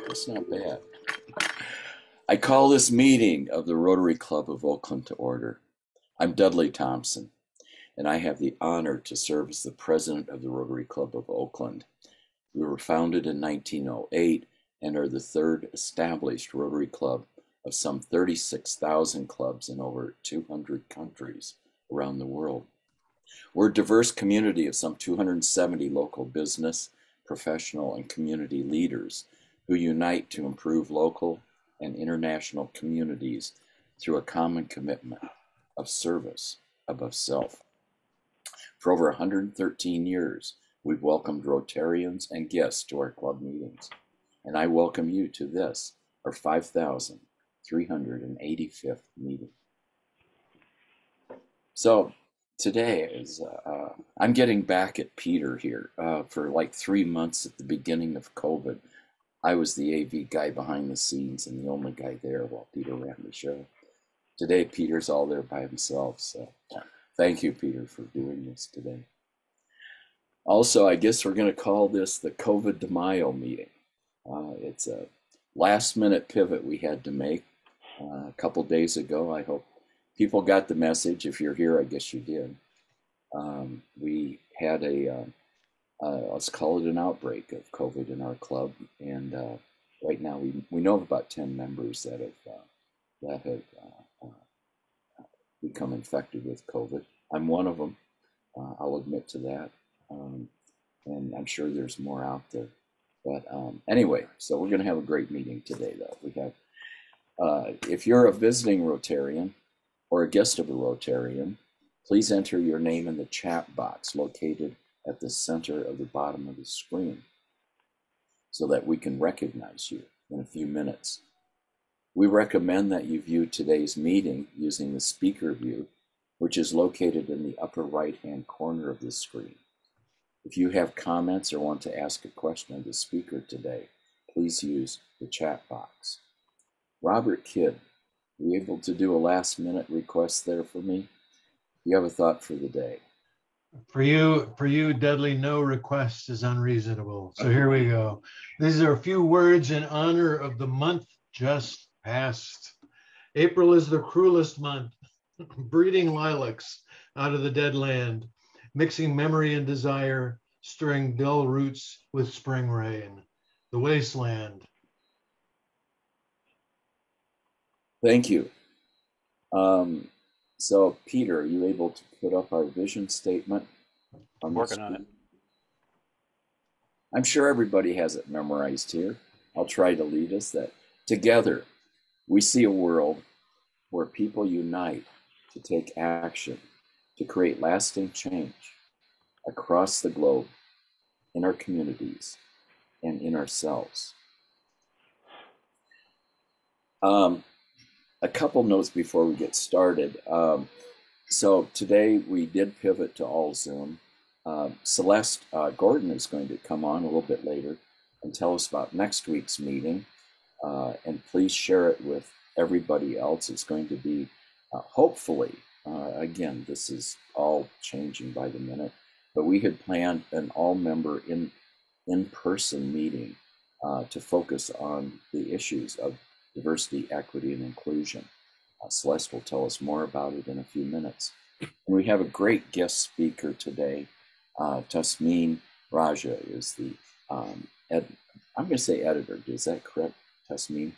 That's not bad. I call this meeting of the Rotary Club of Oakland to order. I'm Dudley Thompson, and I have the honor to serve as the president of the Rotary Club of Oakland. We were founded in 1908 and are the third established Rotary Club of some 36,000 clubs in over 200 countries around the world. We're a diverse community of some 270 local business, professional, and community leaders who unite to improve local and international communities through a common commitment of service above self. For over 113 years, we've welcomed Rotarians and guests to our club meetings, and I welcome you to this, our 5,385th meeting. So today is, I'm getting back at Peter here. For like 3 months at the beginning of COVID, I was the AV guy behind the scenes and the only guy there while Peter ran the show. Today, Peter's all there by himself, so thank you, Peter, for doing this today. Also, I guess we're going to call this the COVID de Mayo meeting. It's a last-minute pivot we had to make a couple days ago. I hope people got the message. If you're here, I guess you did. We had let's call it an outbreak of COVID in our club, and right now we know of about 10 members that have become infected with COVID. I'm one of them. I'll admit to that, and I'm sure there's more out there. But anyway, so we're going to have a great meeting today, though. We have, if you're a visiting Rotarian or a guest of a Rotarian, please enter your name in the chat box located at the center of the bottom of the screen so that we can recognize you in a few minutes. We recommend that you view today's meeting using the speaker view, which is located in the upper right-hand corner of the screen. If you have comments or want to ask a question of the speaker today, please use the chat box. Robert Kidd, are you able to do a last-minute request there for me? You have a thought for the day. For you, Dudley, no request is unreasonable. So here we go. These are a few words in honor of the month just past. April is the cruelest month, breeding lilacs out of the dead land, mixing memory and desire, stirring dull roots with spring rain. The wasteland. Thank you. So, Peter, are you able to put up our vision statement? I'm working on it. I'm sure everybody has it memorized here. I'll try to lead us that together we see a world where people unite to take action, to create lasting change across the globe, in our communities, and in ourselves. A couple notes before we get started. So today we did pivot to all Zoom. Celeste Gordon is going to come on a little bit later and tell us about next week's meeting. And please share it with everybody else. It's going to be, hopefully, again, this is all changing by the minute, but we had planned an all-member in-person meeting to focus on the issues of diversity, equity, and inclusion. Celeste will tell us more about it in a few minutes. And we have a great guest speaker today. Tasmin Raja is the, I'm going to say editor. Is that correct, Tasmin?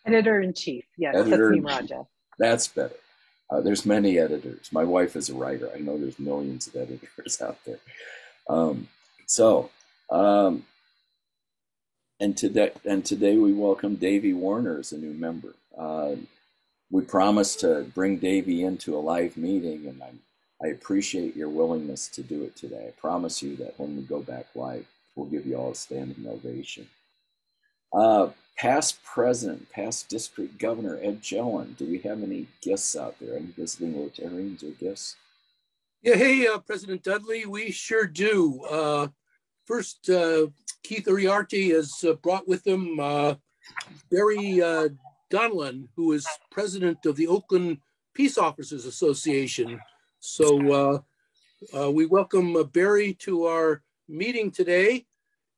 Editor-in-chief, yes, Tasmin Raja. That's better. There's many editors. My wife is a writer. I know there's millions of editors out there. And today we welcome Davey Warner as a new member. We promised to bring Davey into a live meeting, and I appreciate your willingness to do it today. I promise you that when we go back live, we'll give you all a standing ovation. Past president, past district governor, Ed Jelen. Do we have any guests out there? Any visiting Rotarians or guests? Yeah, hey, President Dudley, we sure do. First, Keith Uriarte has brought with him Barry Donlan, who is president of the Oakland Peace Officers Association. So we welcome Barry to our meeting today.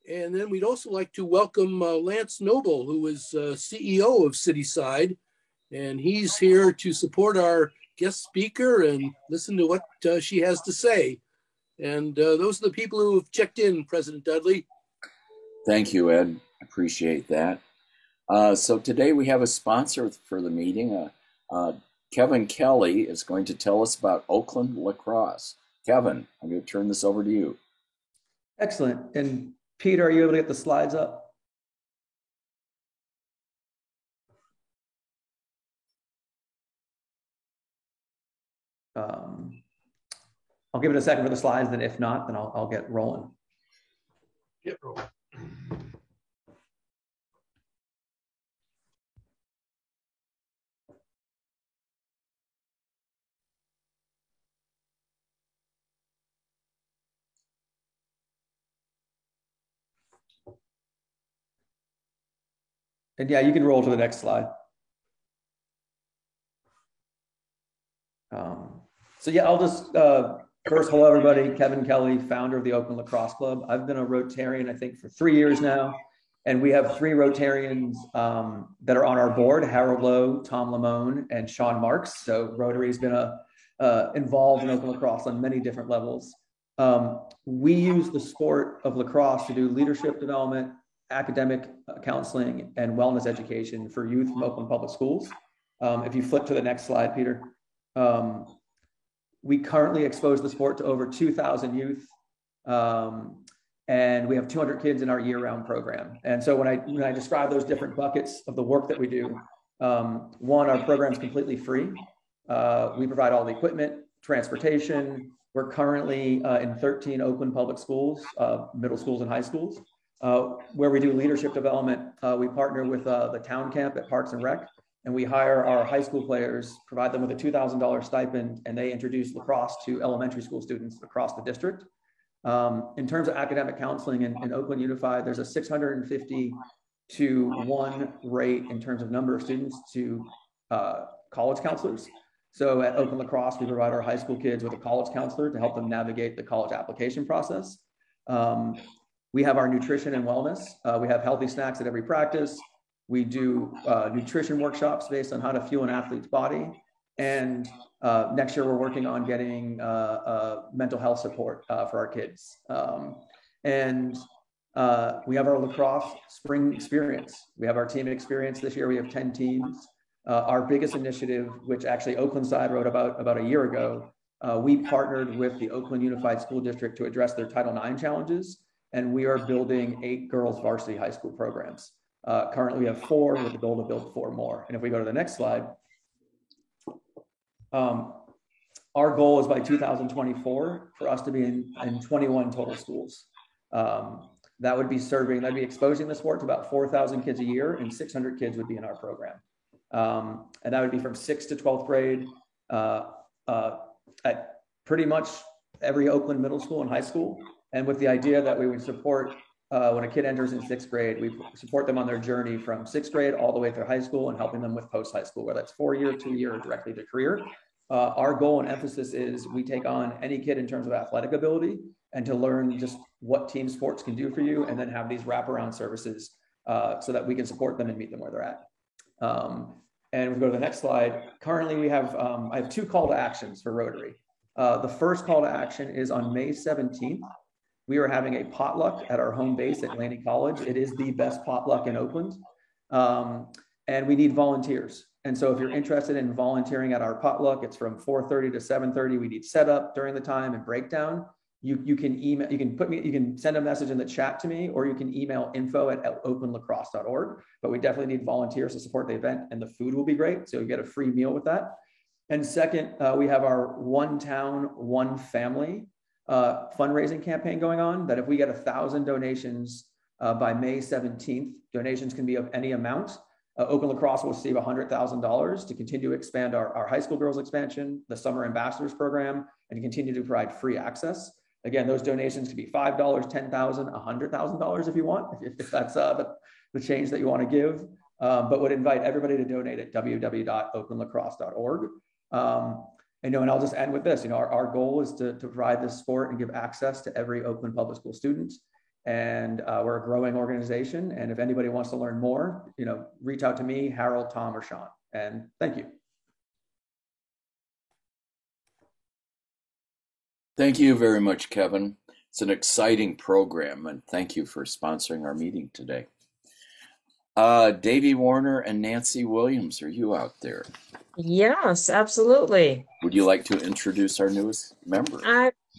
And then we'd also like to welcome Lance Noble, who is CEO of Cityside. And he's here to support our guest speaker and listen to what she has to say. And those are the people who have checked in, President Dudley. Thank you, Ed. Appreciate that. So today we have a sponsor for the meeting. Kevin Kelly is going to tell us about Oakland Lacrosse. Kevin, I'm going to turn this over to you. Excellent. And Peter, are you able to get the slides up? I'll give it a second for the slides, then if not, then I'll get rolling. Get rolling. And yeah, you can roll to the next slide. So yeah, I'll just first, hello everybody. Kevin Kelly, founder of the Oakland Lacrosse Club. I've been a Rotarian, I think, for 3 years now. And we have 3 Rotarians that are on our board: Harold Lowe, Tom Lamone, and Sean Marks. So Rotary has been involved in Oakland Lacrosse on many different levels. We use the sport of lacrosse to do leadership development, academic counseling, and wellness education for youth from Oakland Public Schools. If you flip to the next slide, Peter. We currently expose the sport to over 2,000 youth, and we have 200 kids in our year-round program. And so when I describe those different buckets of the work that we do, one, our program is completely free. We provide all the equipment, transportation. We're currently in 13 Oakland public schools, middle schools and high schools, where we do leadership development. We partner with the town camp at Parks and Rec, and we hire our high school players, provide them with a $2,000 stipend, and they introduce lacrosse to elementary school students across the district. In terms of academic counseling in Oakland Unified, there's a 650 to 1 rate in terms of number of students to college counselors. So at Oakland Lacrosse, we provide our high school kids with a college counselor to help them navigate the college application process. We have our nutrition and wellness. We have healthy snacks at every practice. We do nutrition workshops based on how to fuel an athlete's body. And next year, we're working on getting mental health support for our kids. And we have our lacrosse spring experience. We have our team experience this year. We have 10 teams. Our biggest initiative, which actually Oakland side wrote about a year ago, we partnered with the Oakland Unified School District to address their Title IX challenges. And we are building 8 girls varsity high school programs. Currently, we have 4 with the goal to build 4 more. And if we go to the next slide, our goal is by 2024 for us to be in 21 total schools. That would be that'd be exposing the sport to about 4,000 kids a year, and 600 kids would be in our program. And that would be from 6th to 12th grade at pretty much every Oakland middle school and high school. And with the idea that we would support when a kid enters in 6th grade, we support them on their journey from 6th grade all the way through high school and helping them with post-high school, whether that's 4-year, 2-year, or directly to career. Our goal and emphasis is we take on any kid in terms of athletic ability and to learn just what team sports can do for you, and then have these wraparound services so that we can support them and meet them where they're at. And if we go to the next slide, currently we have, I have 2 call to actions for Rotary. The first call to action is on May 17th. We are having a potluck at our home base at Laney College. It is the best potluck in Oakland. And we need volunteers. And so if you're interested in volunteering at our potluck, it's from 4:30 to 7:30. We need setup during the time and breakdown. You can email, you can send a message in the chat to me, or you can email info@oaklandlacrosse.org. But we definitely need volunteers to support the event, and the food will be great. So you get a free meal with that. And second, we have our One Town, One Family fundraising campaign going on, that if we get 1,000 donations by May 17th, donations can be of any amount. Oakland Lacrosse will receive $100,000 to continue to expand our high school girls expansion, the Summer Ambassadors program, and to continue to provide free access. Again, those donations could be $5, $10,000, $100,000 if you want, if that's the change that you want to give. But would invite everybody to donate at www.oaklandlacrosse.org. And I'll just end with this. Our goal is to provide this sport and give access to every Oakland public school student. And we're a growing organization. And if anybody wants to learn more, reach out to me, Harold, Tom, or Sean. And thank you. Thank you very much, Kevin. It's an exciting program, and thank you for sponsoring our meeting today. Davey Warner and Nancy Williams, are you out there? Yes, absolutely. Would you like to introduce our newest member?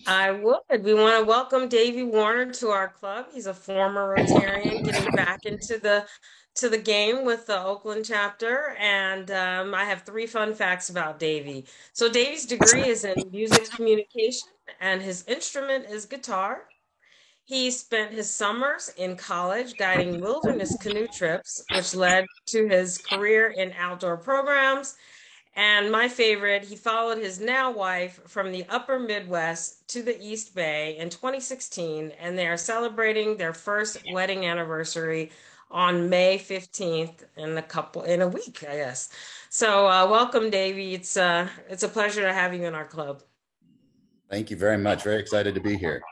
I would. We want to welcome Davey Warner to our club. He's a former Rotarian getting back into the game with the Oakland chapter. And I have 3 fun facts about Davey. So Davey's degree is in music communication and his instrument is guitar. He spent his summers in college guiding wilderness canoe trips, which led to his career in outdoor programs. And my favorite, he followed his now wife from the upper Midwest to the East Bay in 2016, and they are celebrating their first wedding anniversary on May 15th in a week, I guess. So welcome, Davey. It's a pleasure to have you in our club. Thank you very much. Very excited to be here.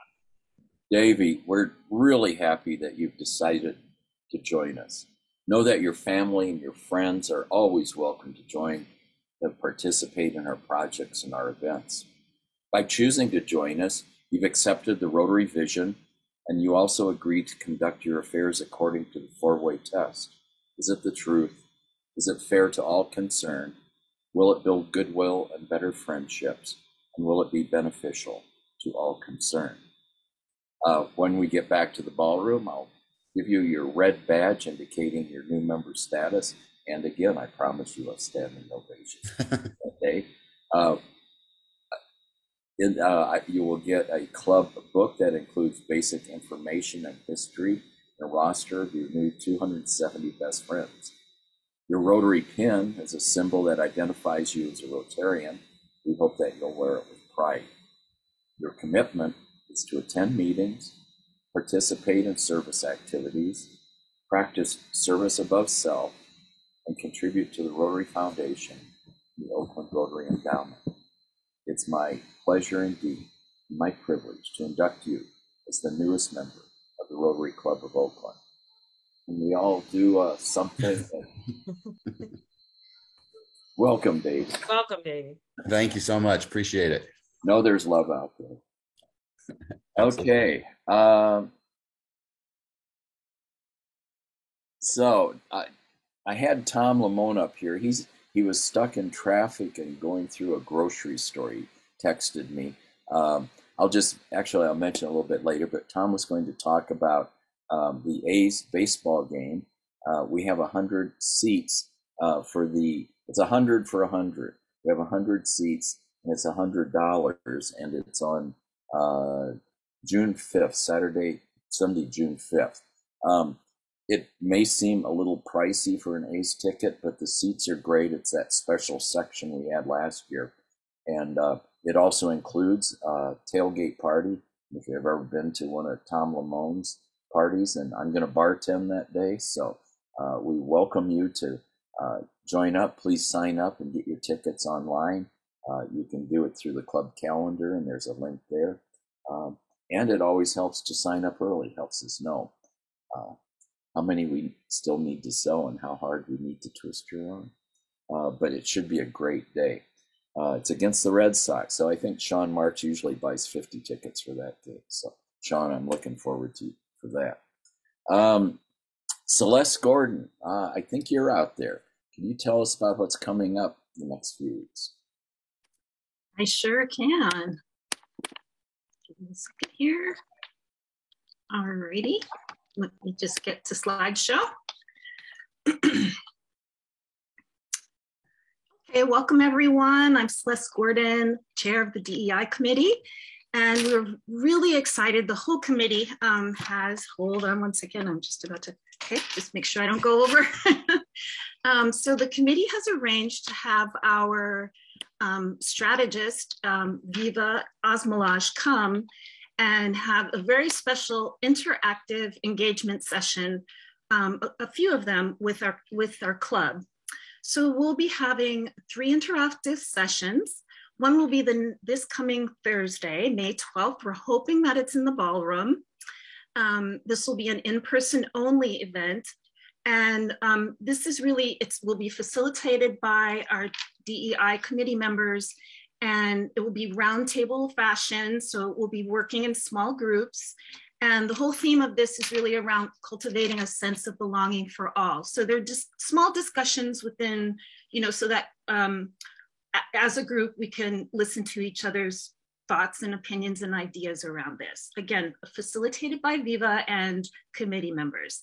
Davey, we're really happy that you've decided to join us. Know that your family and your friends are always welcome to join and participate in our projects and our events. By choosing to join us, you've accepted the Rotary vision, and you also agreed to conduct your affairs according to the 4-way test. Is it the truth? Is it fair to all concerned? Will it build goodwill and better friendships? And will it be beneficial to all concerned? When we get back to the ballroom, I'll give you your red badge indicating your new member status. And again, I promise you a standing ovation. Okay. You will get a club book that includes basic information and history and a roster of your new 270 best friends. Your Rotary pin is a symbol that identifies you as a Rotarian. We hope that you'll wear it with pride. Your commitment is to attend meetings, participate in service activities, practice service above self, and contribute to the Rotary Foundation and the Oakland Rotary Endowment. It's my pleasure indeed, and my privilege to induct you as the newest member of the Rotary Club of Oakland. And we all do something. Welcome, Dave. Welcome, Dave. Thank you so much. Appreciate it. Know there's love out there. Okay. So I had Tom Lamone up here. He was stuck in traffic and going through a grocery store. He texted me. I'll mention a little bit later, but Tom was going to talk about the A's baseball game. We have 100 seats it's 100 for 100. We have 100 seats and it's $100 and it's on June 5th, Sunday, June 5th. It may seem a little pricey for an A's ticket, but the seats are great. It's that special section we had last year. And it also includes a tailgate party. If you've ever been to one of Tom Lamone's parties, and I'm going to bartend that day. So we welcome you to join up. Please sign up and get your tickets online. You can do it through the club calendar, and there's a link there. And it always helps to sign up early, helps us know how many we still need to sell and how hard we need to twist your arm. But it should be a great day. It's against the Red Sox, so I think Sean March usually buys 50 tickets for that day. So, Sean, I'm looking forward for that. Celeste Gordon, I think you're out there. Can you tell us about what's coming up in the next few weeks? I sure can. Give me a second here. All righty. Let me just get to slideshow. Okay, welcome everyone. I'm Celeste Gordon, chair of the DEI committee, and we're really excited. The whole committee hold on one second, I'm just about to, okay, just make sure I don't go over. So the committee has arranged to have our strategist, Viva Osmalaj, come and have a very special interactive engagement session, a few of them with our club. So we'll be having 3 interactive sessions. One will be this coming Thursday, May 12th. We're hoping that it's in the ballroom. This will be an in-person only event. And this is really, it will be facilitated by our DEI committee members, and it will be roundtable fashion. So we'll be working in small groups. And the whole theme of this is really around cultivating a sense of belonging for all. So they're just small discussions within, so that as a group, we can listen to each other's thoughts and opinions and ideas around this. Again, facilitated by Viva and committee members.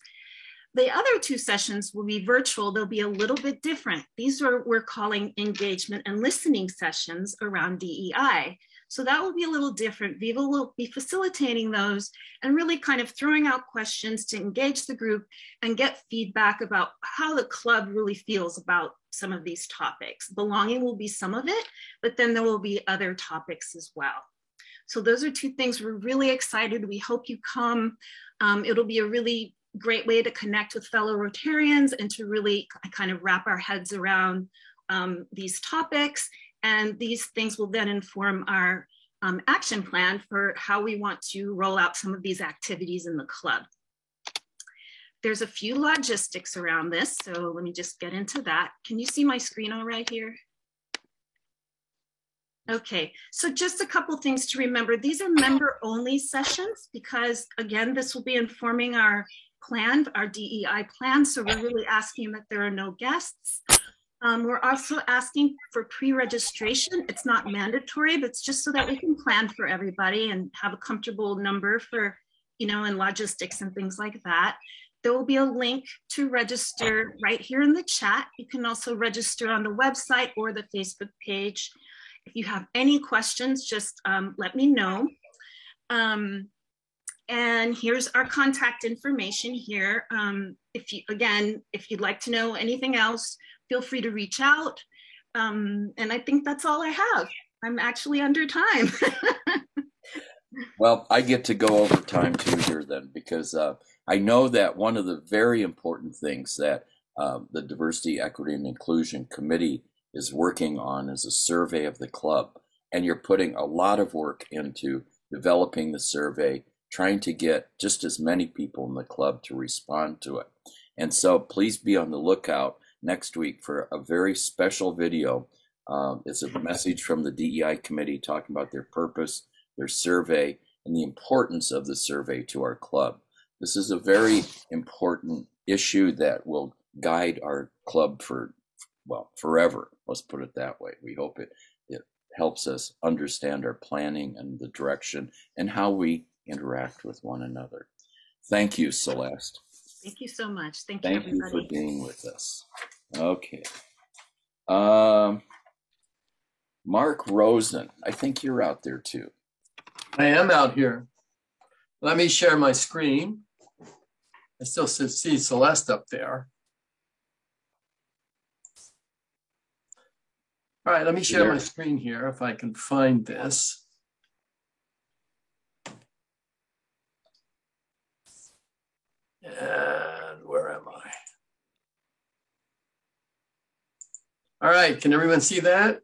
The other two sessions will be virtual. They'll be a little bit different. These are, we're calling engagement and listening sessions around DEI. So that will be a little different. Viva will be facilitating those and really kind of throwing out questions to engage the group and get feedback about how the club really feels about some of these topics. Belonging will be some of it, but then there will be other topics as well. So those are two things we're really excited. We hope you come. It'll be a really great way to connect with fellow Rotarians and to really kind of wrap our heads around these topics. And these things will then inform our action plan for how we want to roll out some of these activities in the club. There's a few logistics around this, so let me just get into that. Can you see my screen all right here? Okay, so just a couple things to remember. These are member-only sessions because, again, this will be informing our plan, our DEI plan, so we're really asking that there are no guests. We're also asking for pre-registration. It's not mandatory, but it's just so that we can plan for everybody and have a comfortable number for, and logistics and things like that. There will be a link to register right here in the chat. You can also register on the website or the Facebook page. If you have any questions, just let me know. And here's our contact information here. If you'd like to know anything else, feel free to reach out. And I think that's all I have. I'm actually under time. Well, I get to go over time too here then, because I know that one of the very important things that the Diversity, Equity, and Inclusion Committee is working on is a survey of the club. And you're putting a lot of work into developing the survey, trying to get just as many people in the club to respond to it. And so please be on the lookout next week for a very special video. It's a message from the DEI committee talking about their purpose, their survey, and the importance of the survey to our club. This is a very important issue that will guide our club for, well, forever. Let's put it that way. We hope it helps us understand our planning and the direction and how we interact with one another. Thank you, Celeste. Thank you so much. Thank you, Thank everybody. you for being with us. Okay. Mark Rosen, I think you're out there too. I am out here. Let me share my screen. I still see Celeste up there. All right, let me share my screen here if I can find this. And where am I? All right, can everyone see that?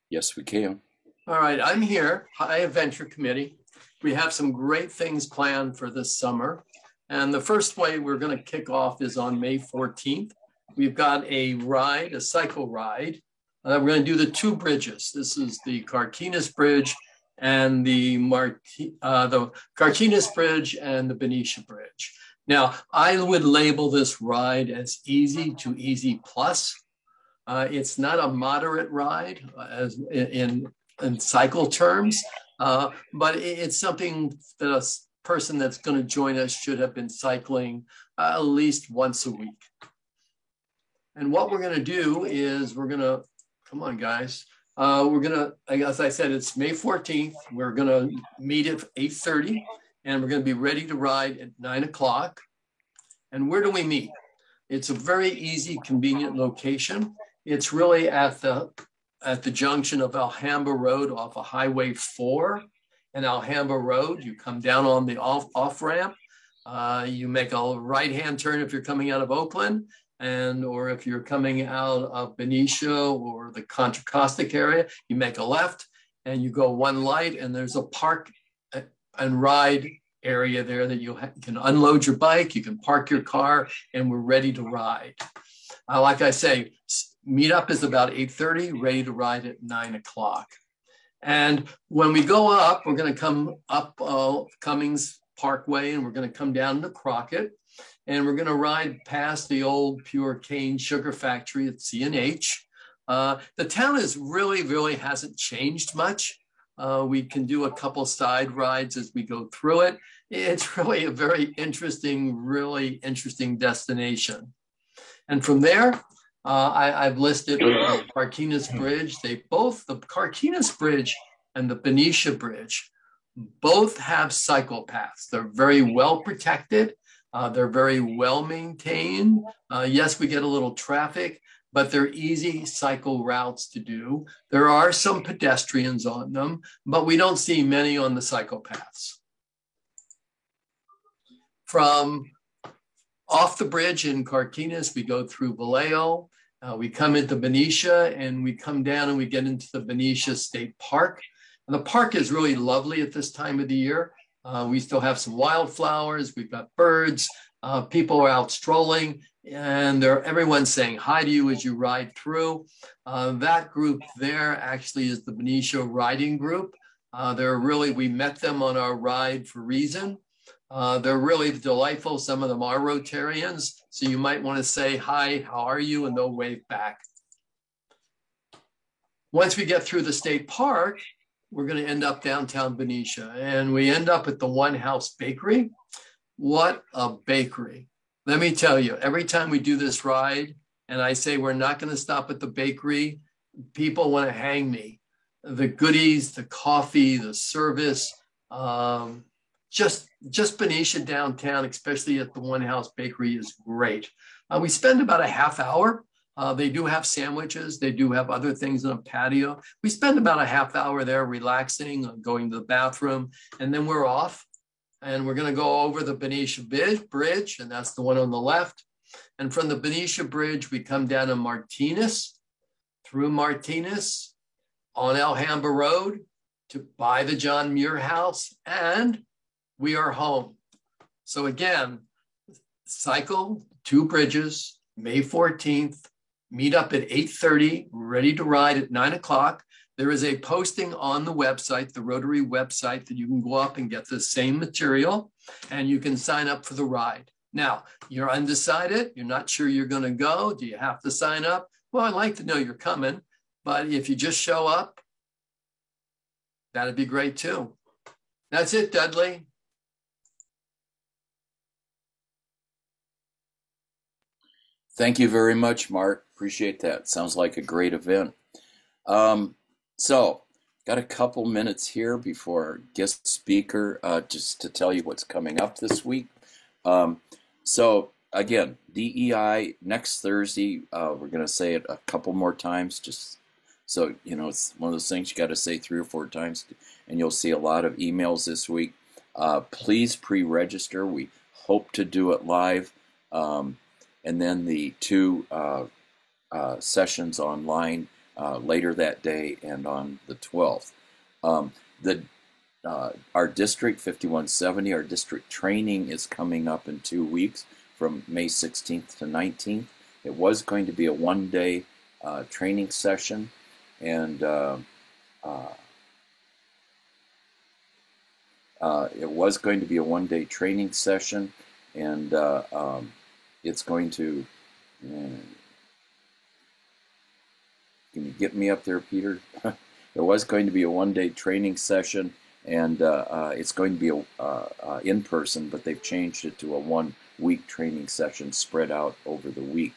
Yes, we can. All right, I'm here, High Adventure Committee. We have some great things planned for this summer. And the first way we're going to kick off is on May 14th. We've got a ride, a cycle ride. We're going to do the two bridges. This is the Carquinez Bridge and the Carquinez Bridge and the Benicia Bridge. Now, I would label this ride as easy to easy plus. It's not a moderate ride as in cycle terms, but it's something that a person that's going to join us should have been cycling at least once a week. And what we're going to do is we're going to, come on guys, we're going to, as I said, it's May 14th. We're going to meet at 8:30 and we're going to be ready to ride at 9 o'clock. And where do we meet? It's a very easy, convenient location. It's really at the junction of Alhambra Road off of Highway 4 and Alhambra Road. You come down on the off ramp. You make a right-hand turn if you're coming out of Oakland, or if you're coming out of Benicia or the Contra Costa area, you make a left and you go one light, and there's a park and ride area there that you can unload your bike, you can park your car, and we're ready to ride. Like I say, meetup is about 8:30, ready to ride at 9 o'clock. And when we go up, we're going to come up Cummings Parkway, and we're going to come down to Crockett, and we're going to ride past the old Pure Cane Sugar Factory at C&H. The town really hasn't changed much. We can do a couple side rides as we go through it. It's really a very really interesting destination. And from there, I've listed the Carquinez Bridge. The Carquinez Bridge and the Benicia Bridge both have cycle paths. They're very well protected. They're very well maintained. Yes, we get a little traffic, but they're easy cycle routes to do. There are some pedestrians on them, but we don't see many on the cycle paths. From off the bridge in Carquinez, we go through Vallejo, we come into Benicia, and we come down and we get into the Benicia State Park. And the park is really lovely at this time of the year. We still have some wildflowers, we've got birds, people are out strolling, and everyone's saying hi to you as you ride through. That group there actually is the Benicia Riding Group. We met them on our ride for Reason. They're really delightful. Some of them are Rotarians, so you might want to say, hi, how are you? And they'll wave back. Once we get through the state park, we're going to end up downtown Benicia, and we end up at the One House Bakery. What a bakery. Let me tell you, every time we do this ride and I say we're not going to stop at the bakery, people want to hang me. The goodies, the coffee, the service, just Benicia downtown, especially at the One House Bakery, is great. We spend about a half hour. They do have sandwiches. They do have other things in a patio. We spend about a half hour there relaxing, going to the bathroom, and then we're off. And we're going to go over the Benicia Bridge, and that's the one on the left. And from the Benicia Bridge, we come down to Martinez, through Martinez, on Alhambra Road, to by the John Muir House, and we are home. So again, cycle 2 bridges, May 14th, meet up at 8:30, ready to ride at 9 o'clock. There is a posting on the website, the Rotary website, that you can go up and get the same material, and you can sign up for the ride. Now, you're undecided, you're not sure you're going to go. Do you have to sign up? Well, I'd like to know you're coming, but if you just show up, that'd be great too. That's it, Dudley. Thank you very much, Mark. Appreciate that. Sounds like a great event. So, got a couple minutes here before our guest speaker, just to tell you what's coming up this week. So, again, DEI next Thursday. We're going to say it a couple more times, just so you know. It's one of those things you got to say 3 or 4 times, and you'll see a lot of emails this week. Please pre-register. We hope to do it live, and then the 2 sessions online. Later that day and on the 12th. Our district 5170, our district training is coming up in 2 weeks from May 16th to 19th. It was going to be a 1-day training session, and it was going to be a 1-day training session, and it's going to can you get me up there, Peter? There was going to be a 1-day training session, and it's going to be in person, but they've changed it to a 1-week training session spread out over the week.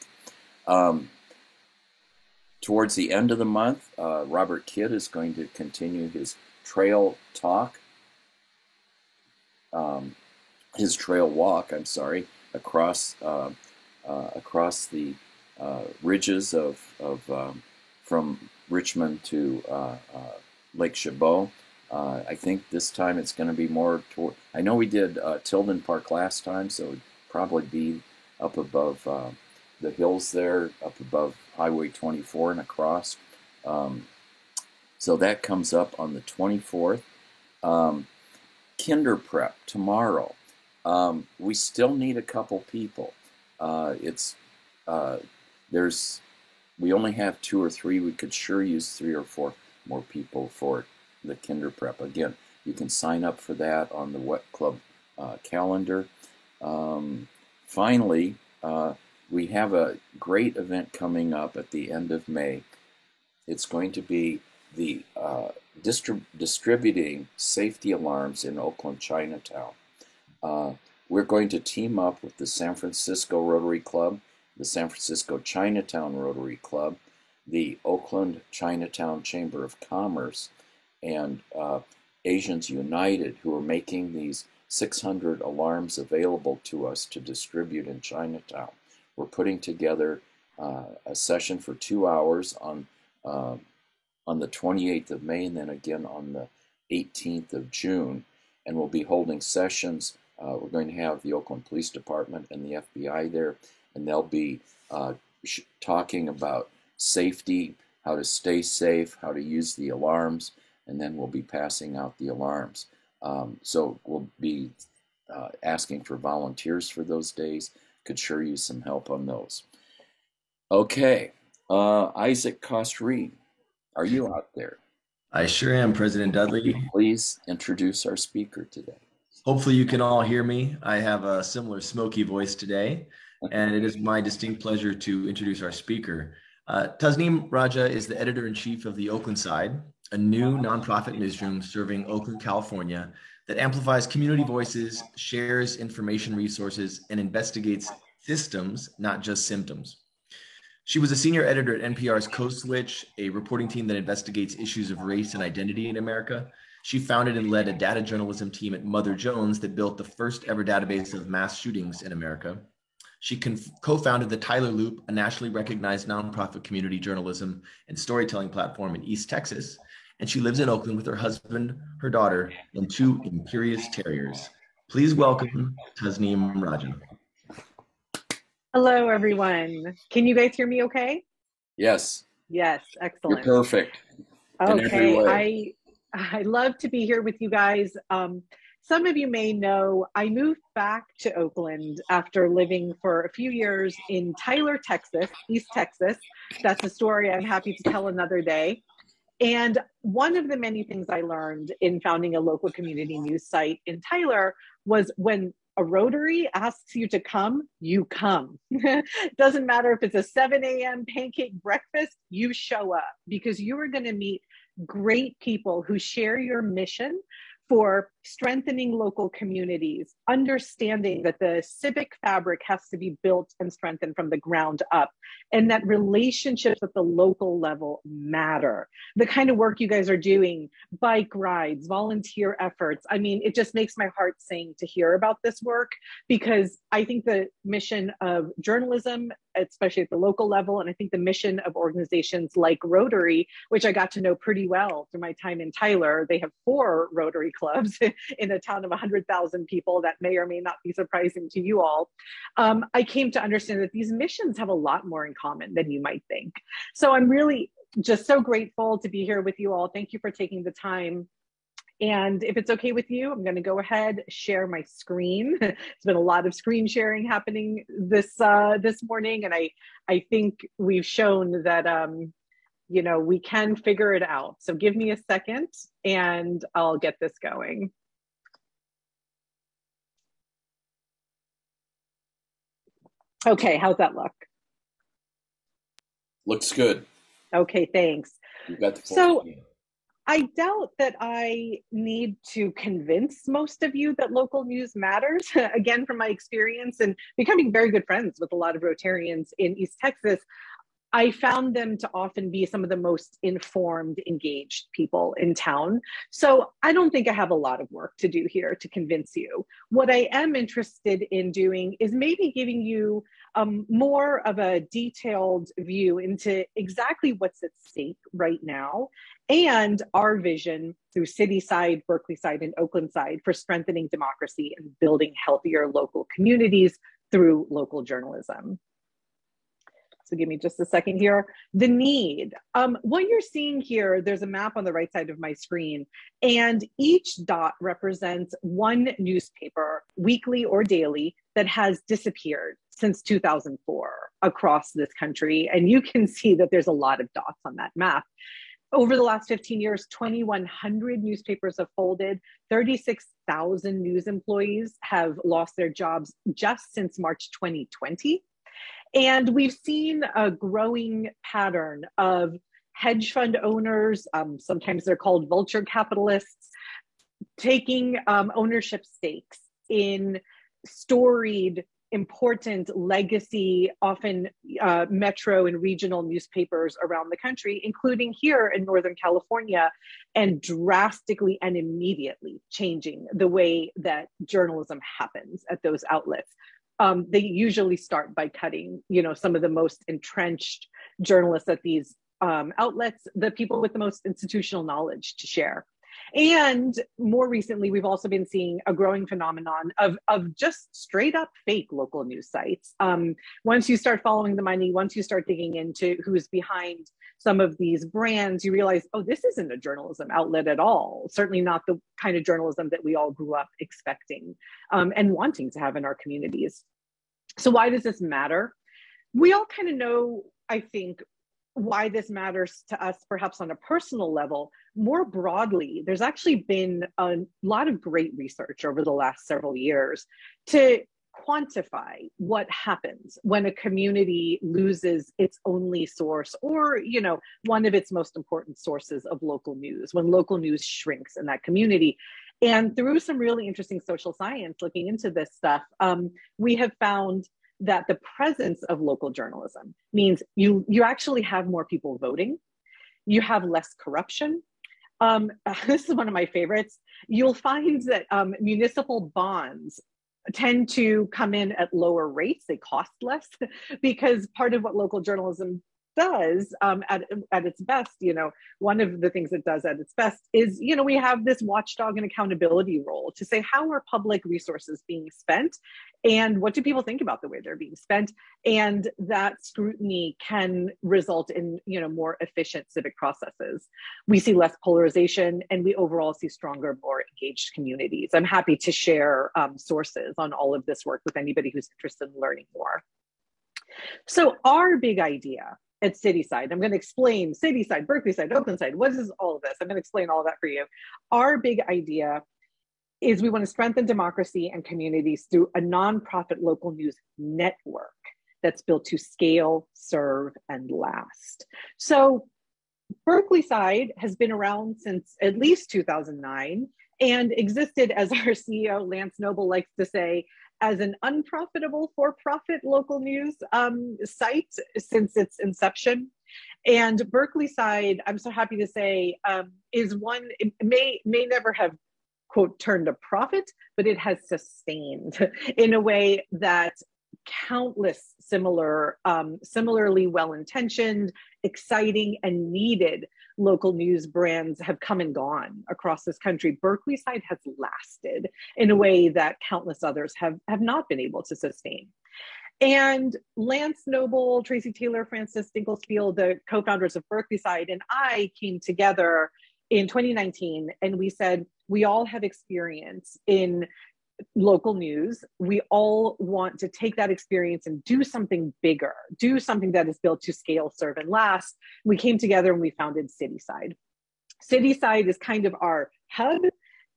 Towards the end of the month, Robert Kidd is going to continue his trail talk, his trail walk, I'm sorry, across the ridges of from Richmond to Lake Chabot. I think this time it's going to be more toward, I know we did Tilden Park last time, so it would probably be up above the hills there, up above Highway 24 and across. So that comes up on the 24th. Kinder Prep tomorrow. We still need a couple people. We only have 2 or 3. We could sure use 3 or 4 more people for the Kinder Prep. Again, you can sign up for that on the Wet Club calendar. Finally, we have a great event coming up at the end of May. It's going to be the distributing safety alarms in Oakland Chinatown. We're going to team up with the San Francisco Rotary Club, the San Francisco Chinatown Rotary Club, the Oakland Chinatown Chamber of Commerce, and Asians United, who are making these 600 alarms available to us to distribute in Chinatown. We're putting together a session for 2 hours on the 28th of May and then again on the 18th of June. And we'll be holding sessions. We're going to have the Oakland Police Department and the FBI there, and they'll be talking about safety, how to stay safe, how to use the alarms, and then we'll be passing out the alarms. So we'll be asking for volunteers for those days. Could sure use some help on those. Okay, Isaac Kostreen, are you out there? I sure am, President Dudley. Please introduce our speaker today. Hopefully you can all hear me. I have a similar smoky voice today, and it is my distinct pleasure to introduce our speaker. Tasneem Raja is the editor-in-chief of the Oakland Side, a new nonprofit newsroom serving Oakland, California, that amplifies community voices, shares information resources, and investigates systems, not just symptoms. She was a senior editor at NPR's Code Switch, a reporting team that investigates issues of race and identity in America. She founded and led a data journalism team at Mother Jones that built the first ever database of mass shootings in America. She co-founded the Tyler Loop, a nationally recognized nonprofit community journalism and storytelling platform in East Texas. And she lives in Oakland with her husband, her daughter, and 2 imperious terriers. Please welcome Tasneem Raja. Hello, everyone. Can you guys hear me okay? Yes. Yes, excellent. You're perfect. Okay, I love to be here with you guys. Some of you may know I moved back to Oakland after living for a few years in Tyler, Texas, East Texas. That's a story I'm happy to tell another day. And one of the many things I learned in founding a local community news site in Tyler was when a Rotary asks you to come, you come. Doesn't matter if it's a 7 a.m. pancake breakfast, you show up because you are going to meet great people who share your mission for strengthening local communities, understanding that the civic fabric has to be built and strengthened from the ground up, and that relationships at the local level matter. The kind of work you guys are doing, bike rides, volunteer efforts. I mean, it just makes my heart sing to hear about this work, because I think the mission of journalism, especially at the local level, and I think the mission of organizations like Rotary, which I got to know pretty well through my time in Tyler. They have 4 Rotary clubs in a town of 100,000 people. That may or may not be surprising to you all. I came to understand that these missions have a lot more in common than you might think. So I'm really just so grateful to be here with you all. Thank you for taking the time. And if it's okay with you, I'm going to go ahead, share my screen. There's been a lot of screen sharing happening this morning, and I think we've shown that you know, we can figure it out. So give me a second, and I'll get this going. Okay, how's that look? Looks good. Okay, thanks. You got the so I doubt that I need to convince most of you that local news matters. Again, from my experience and becoming very good friends with a lot of Rotarians in East Texas, I found them to often be some of the most informed, engaged people in town. So I don't think I have a lot of work to do here to convince you. What I am interested in doing is maybe giving you more of a detailed view into exactly what's at stake right now and our vision through City Side, Berkeley Side, and Oakland Side for strengthening democracy and building healthier local communities through local journalism. So give me just a second here. The need. What you're seeing here, there's a map on the right side of my screen, and each dot represents one newspaper, weekly or daily, that has disappeared since 2004 across this country. And you can see that there's a lot of dots on that map. Over the last 15 years, 2,100 newspapers have folded. 36,000 news employees have lost their jobs just since March 2020. And we've seen a growing pattern of hedge fund owners, sometimes they're called vulture capitalists, taking ownership stakes in storied, important legacy, often metro and regional newspapers around the country, including here in Northern California, and drastically and immediately changing the way that journalism happens at those outlets. They usually start by cutting, some of the most entrenched journalists at these outlets, the people with the most institutional knowledge to share. And more recently, we've also been seeing a growing phenomenon of just straight up fake local news sites. Once you start following the money, once you start digging into who's behind some of these brands, you realize, oh, this isn't a journalism outlet at all. Certainly not the kind of journalism that we all grew up expecting and wanting to have in our communities. So why does this matter? We all kind of know, I think, why this matters to us, perhaps on a personal level. More broadly, there's actually been a lot of great research over the last several years to quantify what happens when a community loses its only source or, one of its most important sources of local news, when local news shrinks in that community. And through some really interesting social science looking into this stuff, we have found that the presence of local journalism means you actually have more people voting, you have less corruption. This is one of my favorites. You'll find that municipal bonds tend to come in at lower rates, they cost less, because part of what local journalism does at its best, one of the things it does at its best is, we have this watchdog and accountability role to say, how are public resources being spent? And what do people think about the way they're being spent? And that scrutiny can result in, more efficient civic processes. We see less polarization, and we overall see stronger, more engaged communities. I'm happy to share sources on all of this work with anybody who's interested in learning more. So our big idea at Cityside, I'm going to explain Cityside, Berkeley side, Oakland side, what is all of this? I'm going to explain all of that for you. Our big idea is we want to strengthen democracy and communities through a nonprofit local news network that's built to scale, serve, and last. So Berkeley side has been around since at least 2009 and existed, as our CEO, Lance Noble, likes to say, as an unprofitable for-profit local news site since its inception. And Berkeley side, I'm so happy to say, is one, it may never have, quote, turned a profit, but it has sustained in a way that countless similarly well-intentioned, exciting, and needed local news brands have come and gone across this country. Berkeley side has lasted in a way that countless others have not been able to sustain. And Lance Noble, Tracy Taylor, Francis Dinkelspiel, the co-founders of Berkeley side, and I came together in 2019, and we said, we all have experience in local news. We all want to take that experience and do something bigger, do something that is built to scale, serve, and last. We came together and we founded Cityside. Cityside is kind of our hub,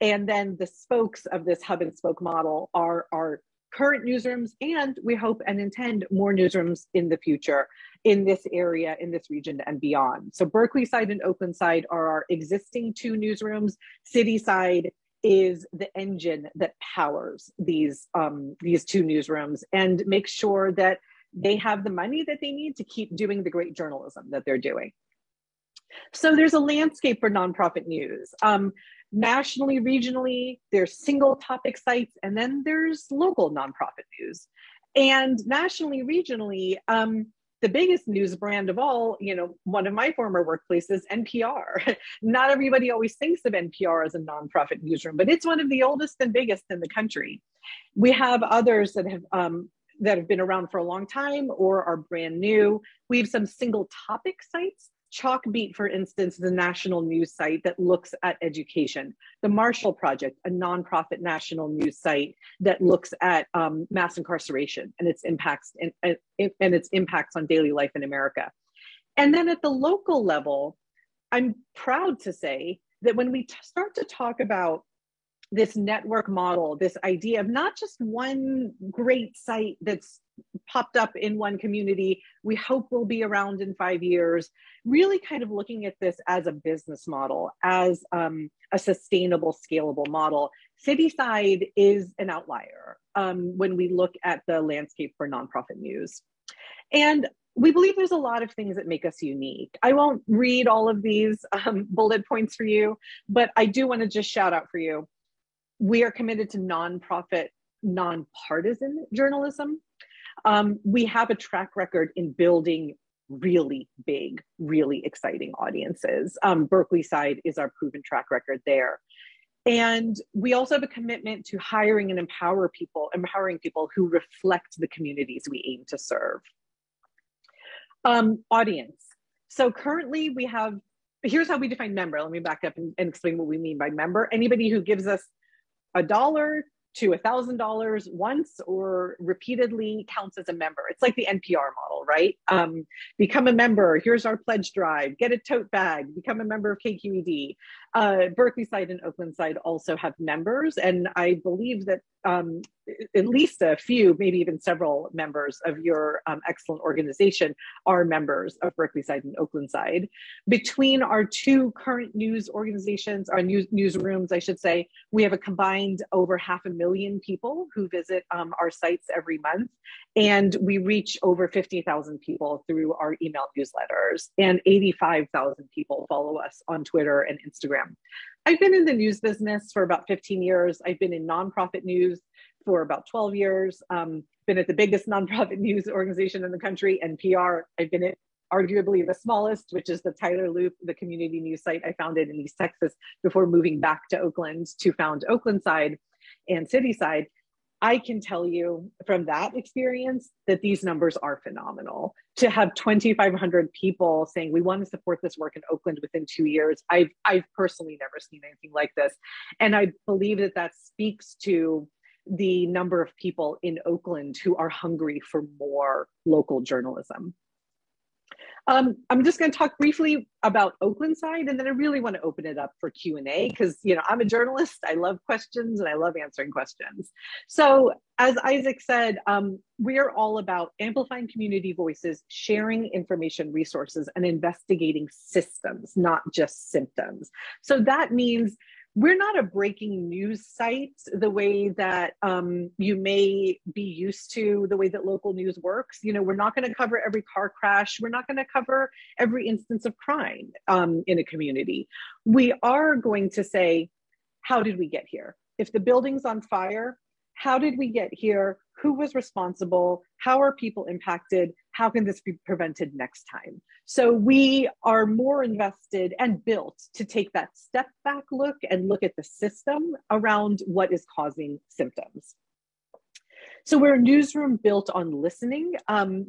and then the spokes of this hub and spoke model are our current newsrooms, and we hope and intend more newsrooms in the future in this area, in this region, and beyond. So Berkeley side and Oakland side are our existing two newsrooms. Cityside is the engine that powers these two newsrooms and makes sure that they have the money that they need to keep doing the great journalism that they're doing. So there's a landscape for nonprofit news. Nationally, regionally, there's single topic sites, and then there's local nonprofit news. And nationally, regionally, the biggest news brand of all, one of my former workplaces, NPR. Not everybody always thinks of NPR as a nonprofit newsroom, but it's one of the oldest and biggest in the country. We have others that have that have been around for a long time or are brand new. We have some single topic sites. Chalkbeat, for instance, is a national news site that looks at education. The Marshall Project, a nonprofit national news site that looks at mass incarceration and its impacts on daily life in America. And then at the local level, I'm proud to say that when we start to talk about this network model, this idea of not just one great site that's popped up in one community, we hope will be around in 5 years, really kind of looking at this as a business model, as a sustainable, scalable model. Cityside is an outlier when we look at the landscape for nonprofit news. And we believe there's a lot of things that make us unique. I won't read all of these bullet points for you, but I do want to just shout out for you. We are committed to nonprofit, nonpartisan journalism. We have a track record in building really big, really exciting audiences. Berkeley Side is our proven track record there. And we also have a commitment to hiring and empowering people who reflect the communities we aim to serve. Audience. So currently we have, here's how we define member. Let me back up and explain what we mean by member. Anybody who gives us $1 to $1,000 once or repeatedly counts as a member. It's like the NPR model, right? Become a member, here's our pledge drive, get a tote bag, become a member of KQED. Berkeley Side and Oakland Side also have members, and I believe that at least a few, maybe even several members of your excellent organization are members of Berkeley Side and Oakland Side. Between our two current news organizations, our newsrooms, I should say, we have a combined over 500,000 people who visit our sites every month. And we reach over 50,000 people through our email newsletters, and 85,000 people follow us on Twitter and Instagram. I've been in the news business for about 15 years. I've been in nonprofit news for about 12 years. Been at the biggest nonprofit news organization in the country, NPR. I've been at arguably the smallest, which is the Tyler Loop, the community news site I founded in East Texas before moving back to Oakland to found Oakland Side and Cityside. I can tell you from that experience that these numbers are phenomenal. To have 2,500 people saying we want to support this work in Oakland within 2 years, I've personally never seen anything like this. And I believe that that speaks to the number of people in Oakland who are hungry for more local journalism. I'm just going to talk briefly about Oakland Side, and then I really want to open it up for Q&A because, you know, I'm a journalist. I love questions and I love answering questions. So as Isaac said, we are all about amplifying community voices, sharing information resources, and investigating systems, not just symptoms. So that means we're not a breaking news site the way that you may be used to, the way that local news works. You know, we're not going to cover every car crash. We're not going to cover every instance of crime in a community. We are going to say, how did we get here? If the building's on fire, how did we get here? Who was responsible? How are people impacted? How can this be prevented next time? So we are more invested and built to take that step back look and look at the system around what is causing symptoms. So we're a newsroom built on listening.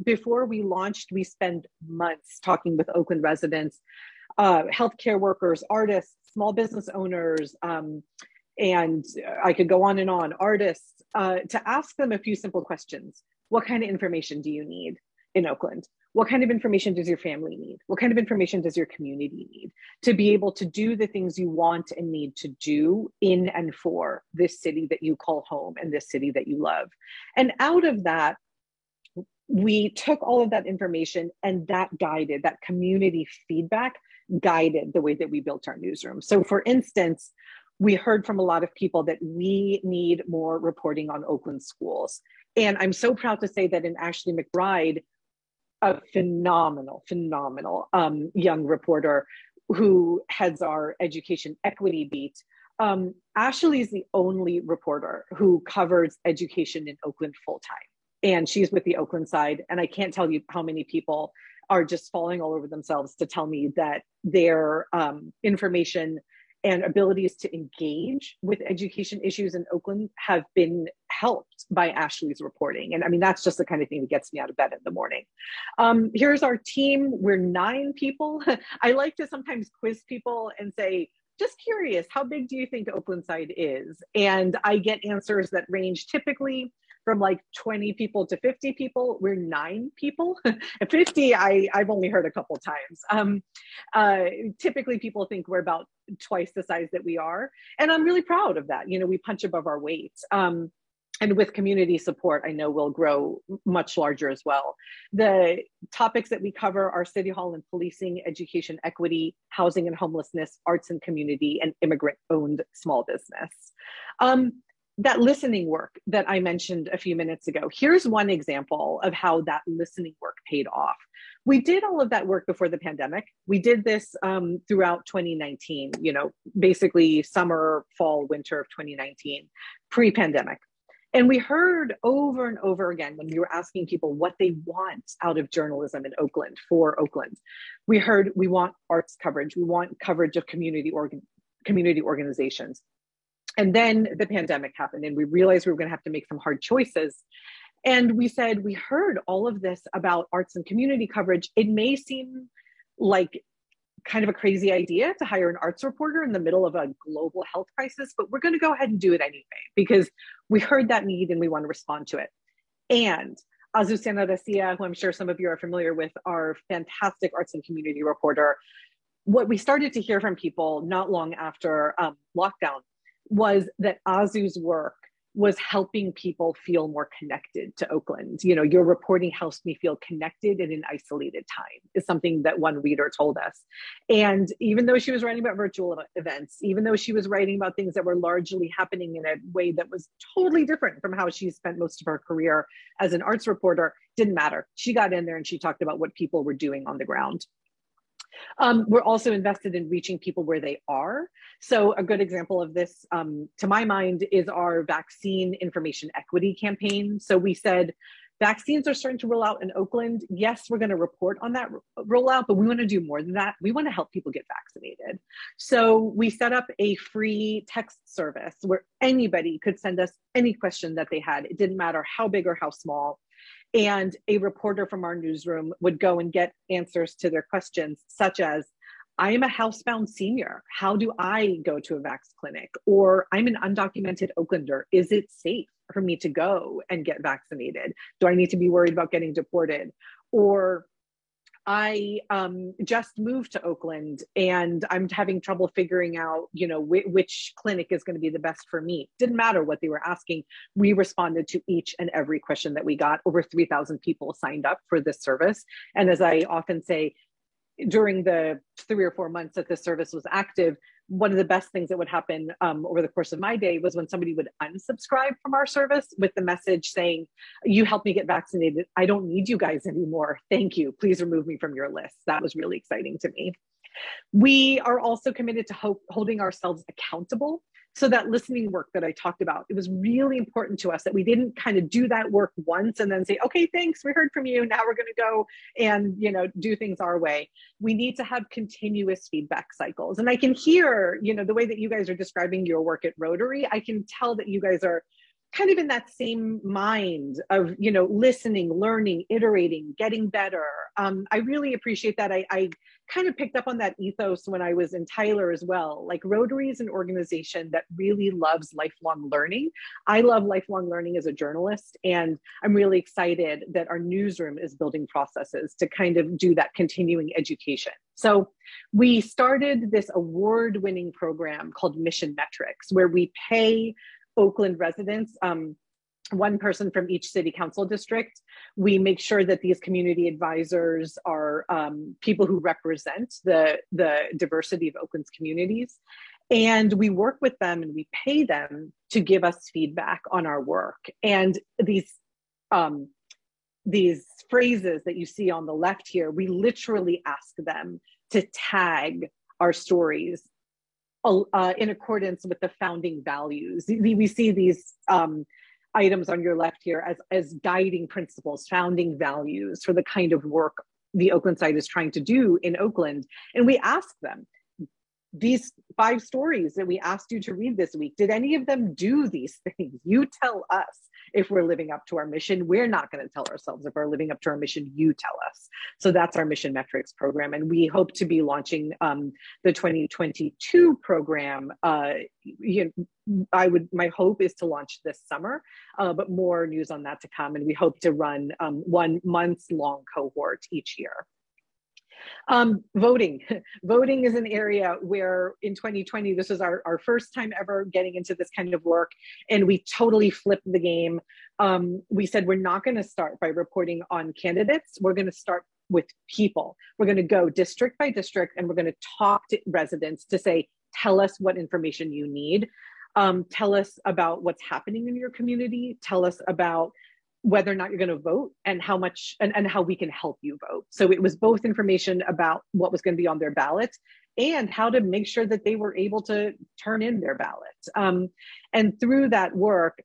Before we launched, we spent months talking with Oakland residents, healthcare workers, artists, small business owners, and I could go on and on, artists, to ask them a few simple questions. What kind of information do you need in Oakland? What kind of information does your family need? What kind of information does your community need to be able to do the things you want and need to do in and for this city that you call home and this city that you love? And out of that, we took all of that information, and that guided, that community feedback guided the way that we built our newsroom. So for instance, we heard from a lot of people that we need more reporting on Oakland schools. And I'm so proud to say that in Ashley McBride, a phenomenal young reporter who heads our education equity beat, Ashley is the only reporter who covers education in Oakland full-time. And she's with the Oakland Side. And I can't tell you how many people are just falling all over themselves to tell me that their information and abilities to engage with education issues in Oakland have been helped by Ashley's reporting. And I mean, that's just the kind of thing that gets me out of bed in the morning. Here's our team. We're 9 people. I like to sometimes quiz people and say, just curious, how big do you think Oaklandside is? And I get answers that range typically from like 20 people to 50 people. We're 9 people. 50, I've only heard a couple times. Typically people think we're about twice the size that we are. And I'm really proud of that. You know, we punch above our weight. And with community support, I know we'll grow much larger as well. The topics that we cover are City Hall and policing, education equity, housing and homelessness, arts and community, and immigrant-owned small business. That listening work that I mentioned a few minutes ago, here's one example of how that listening work paid off. We did all of that work before the pandemic. We did this throughout 2019, you know, basically summer, fall, winter of 2019, pre-pandemic. And we heard over and over again when we were asking people what they want out of journalism in Oakland, for Oakland. We heard, we want arts coverage. We want coverage of community organizations. And then the pandemic happened and we realized we were going to have to make some hard choices. And we said, we heard all of this about arts and community coverage. It may seem like kind of a crazy idea to hire an arts reporter in the middle of a global health crisis, but we're going to go ahead and do it anyway, because we heard that need and we want to respond to it. And Azucena Garcia, who I'm sure some of you are familiar with, our fantastic arts and community reporter, what we started to hear from people not long after lockdown was that Azu's work was helping people feel more connected to Oakland. You know, your reporting helps me feel connected in an isolated time, is something that one reader told us. And even though she was writing about virtual events, even though she was writing about things that were largely happening in a way that was totally different from how she spent most of her career as an arts reporter, didn't matter. She got in there and she talked about what people were doing on the ground. We're also invested in reaching people where they are. So a good example of this, to my mind, is our vaccine information equity campaign. So we said, vaccines are starting to roll out in Oakland. Yes, we're going to report on that rollout, but we want to do more than that. We want to help people get vaccinated. So we set up a free text service where anybody could send us any question that they had. It didn't matter how big or how small. And a reporter from our newsroom would go and get answers to their questions, such as, I am a housebound senior. How do I go to a vax clinic? Or I'm an undocumented Oaklander. Is it safe for me to go and get vaccinated? Do I need to be worried about getting deported? Or I just moved to Oakland and I'm having trouble figuring out, you know, which clinic is going to be the best for me. Didn't matter what they were asking. We responded to each and every question that we got. Over 3,000 people signed up for this service. And as I often say, during the 3 or 4 months that this service was active, one of the best things that would happen over the course of my day was when somebody would unsubscribe from our service with the message saying, you helped me get vaccinated. I don't need you guys anymore. Thank you. Please remove me from your list. That was really exciting to me. We are also committed to holding ourselves accountable. So that listening work that I talked about, it was really important to us that we didn't kind of do that work once and then say, okay, thanks, we heard from you. Now we're going to go and, you know, do things our way. We need to have continuous feedback cycles. And I can hear, you know, the way that you guys are describing your work at Rotary, I can tell that you guys are kind of in that same mind of, you know, listening, learning, iterating, getting better. I really appreciate that. I kind of picked up on that ethos when I was in Tyler as well. Like, Rotary is an organization that really loves lifelong learning. I love lifelong learning as a journalist, and I'm really excited that our newsroom is building processes to kind of do that continuing education. So we started this award-winning program called Mission Metrics, where we pay Oakland residents, one person from each city council district. We make sure that these community advisors are people who represent the diversity of Oakland's communities. And we work with them and we pay them to give us feedback on our work. And these phrases that you see on the left here, we literally ask them to tag our stories in accordance with the founding values. We see these items on your left here as guiding principles, founding values for the kind of work the Oaklandside is trying to do in Oakland. And we ask them, these 5 stories that we asked you to read this week, did any of them do these things? You tell us if we're living up to our mission. We're not going to tell ourselves if we're living up to our mission. You tell us. So that's our Mission Metrics program. And we hope to be launching the 2022 program. My hope is to launch this summer, but more news on that to come. And we hope to run 1 month-long cohort each year. Voting is an area where in 2020, this was our first time ever getting into this kind of work, and we totally flipped the game. We said, we're not going to start by reporting on candidates. We're going to start with people. We're going to go district by district, and we're going to talk to residents to say, tell us what information you need. Tell us about what's happening in your community. Tell us about whether or not you're going to vote, and how much and how we can help you vote. So it was both information about what was going to be on their ballot and how to make sure that they were able to turn in their ballot. And through that work,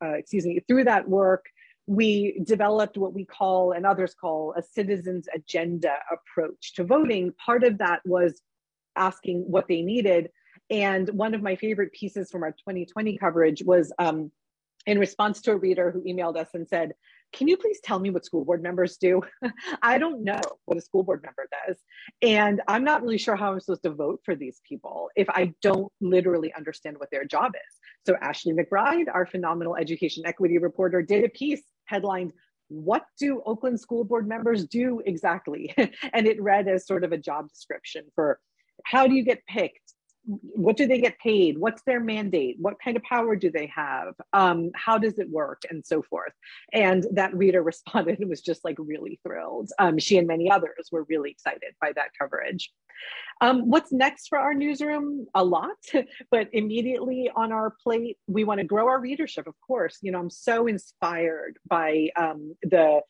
we developed what we call, and others call, a citizens agenda approach to voting. Part of that was asking what they needed. And one of my favorite pieces from our 2020 coverage was in response to a reader who emailed us and said, can you please tell me what school board members do? I don't know what a school board member does. And I'm not really sure how I'm supposed to vote for these people if I don't literally understand what their job is. So Ashley McBride, our phenomenal education equity reporter, did a piece headlined, what do Oakland school board members do exactly? And it read as sort of a job description for how do you get picked? What do they get paid? What's their mandate? What kind of power do they have? How does it work? And so forth. And that reader responded and was just like really thrilled. She and many others were really excited by that coverage. What's next for our newsroom? A lot, but immediately on our plate, we want to grow our readership, of course. You know, I'm so inspired by the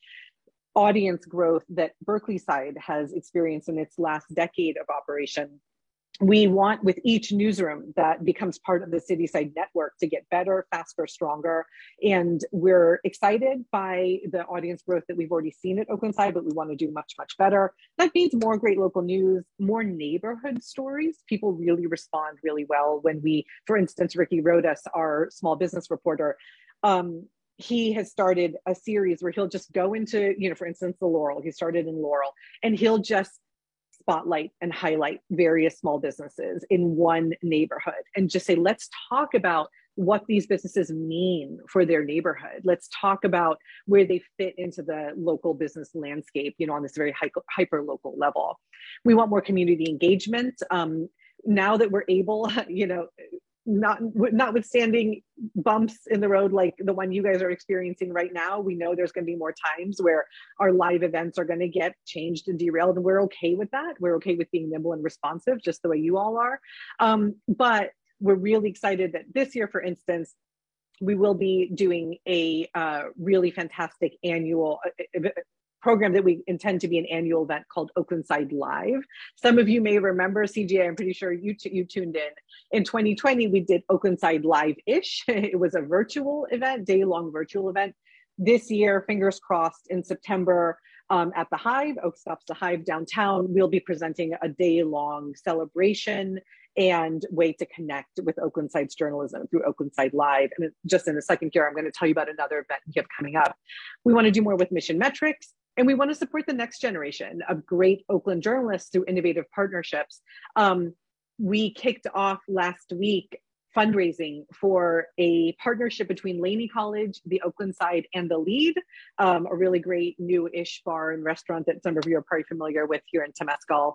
audience growth that Berkeleyside has experienced in its last decade of operation. We want, with each newsroom that becomes part of the Cityside network, to get better, faster, stronger. And we're excited by the audience growth that we've already seen at Oaklanside, but we want to do much, much better. That means more great local news, more neighborhood stories. People really respond really well when we, for instance, Ricky Rodas, our small business reporter, he has started a series where he'll just go into, you know, for instance, the Laurel. He started in Laurel, and he'll just spotlight and highlight various small businesses in one neighborhood and just say, let's talk about what these businesses mean for their neighborhood. Let's talk about where they fit into the local business landscape, you know, on this very hyper local level. We want more community engagement. Now that we're able, you know, notwithstanding bumps in the road like the one you guys are experiencing right now, we know there's going to be more times where our live events are going to get changed and derailed, and we're okay with that. We're okay with being nimble and responsive, just the way you all are. But we're really excited that this year, for instance, we will be doing a really fantastic annual program that we intend to be an annual event called Oaklanside Live. Some of you may remember, CGA, I'm pretty sure you tuned in. In 2020, we did Oaklanside Live-ish. It was a virtual event, day-long virtual event. This year, fingers crossed, in September at the Hive, Oak Stops the Hive downtown, we'll be presenting a day-long celebration and way to connect with Oaklanside journalism through Oaklanside Live. And just in a second here, I'm going to tell you about another event we have coming up. We want to do more with Mission Metrics. And we want to support the next generation of great Oakland journalists through innovative partnerships. We kicked off last week fundraising for a partnership between Laney College, the Oaklanside, and The Lead, a really great new-ish bar and restaurant that some of you are probably familiar with here in Temescal,